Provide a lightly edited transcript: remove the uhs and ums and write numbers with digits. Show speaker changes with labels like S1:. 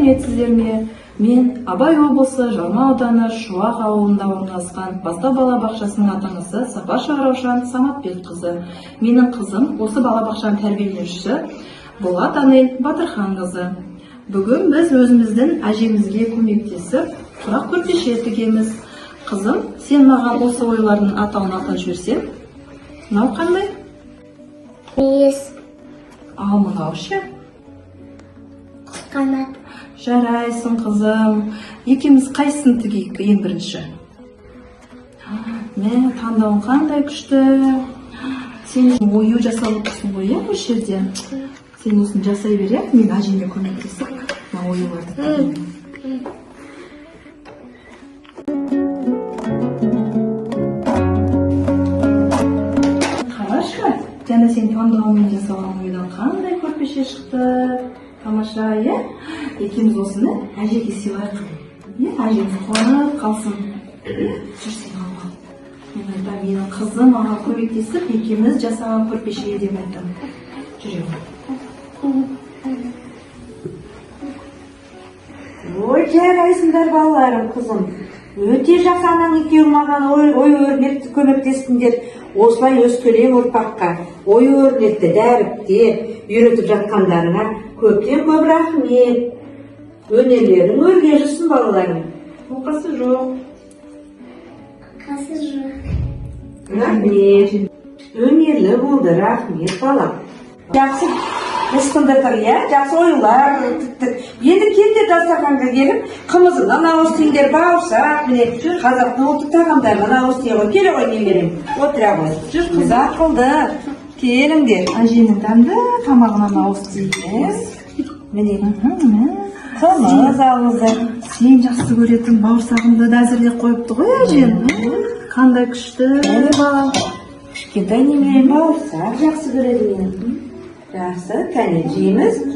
S1: сәлеметсіздер ме? Мен Абай облысы Жалма ауданы Шуақ ауылында орналасқан бастау балабақшасының ата-анасы Сапаша Раушан Саматбекқызы. Менің қызым осы балабақшаның тәрбиеленушісі Болат Анель Батырханқызы. Бүгін біз өзіміздің әжемізге көмектесіп, құрақ көрпеше тігеміз. Қызым, сен маған осы ойлардың атауын атап жіберсең? Мынау қандай?
S2: Мүйіз.
S1: Ал мынау ше?
S2: Қанат.
S1: Жарайсың, қызым. Екеуміз қайсысын тігейік ең бірінші? Мен таңдауың қандай күшті. Сен ою жасап отырсың ғой, осы жерде. Сен осыны жасай бер, мен әжеме көмектесіп, мына оюларды тігемін. Қарашы, жаңа сен таңдауымен жасалған ойдан қандай көрпеше шықты. Тамаша, е? Екеуміз осыны әжеге сыйлайық. Әжеміз қуанып қалсын. Жүр сен алма. Мен айтам, менің қызым маған көмектесіп, екеуміз жасаған көрпеше деп айтам. Жүр.
S3: Ой, жарайсыңдар балаларым, қызым. Өте жақсы анаң екеуің маған ой өрнекті көмектестіңдер. Осылай өскелең ұрпаққа ой өрнекті дәріптеп үйретіп жатқандарыңа көптен көп рахмет. Өнерлерің өрге жүрсін балаларым.
S1: Оқасы жоқ.
S2: Қасы жоқ.
S3: Рахмет. Өнерлі болды, рахмет балам. Жақсы ұстындырдық, иә? Жақсы ойлар тіктік. Енді келді дастарханға келіп, қымызынан ауыз теңдер, бауырсақ, міне қазақтың ұлттық тағамдарынан ауыз тие ғой. Келе ғой немерем, отыра ғой.
S1: Жүр,
S3: Біз ақылды. Келіңдер.
S1: Әженің дәмді тамағынан ауыз тиіңіз.
S3: Міне, қымыз ауызы.
S1: Сен жақсы көретін бауырсағымды да әзірлеп қойыпты ғой әжем. Қандай күшті.
S3: Міне балам. Кішкентай немерем бауырсақ жақсы көреді менің. Жақсы, кәне жейміз.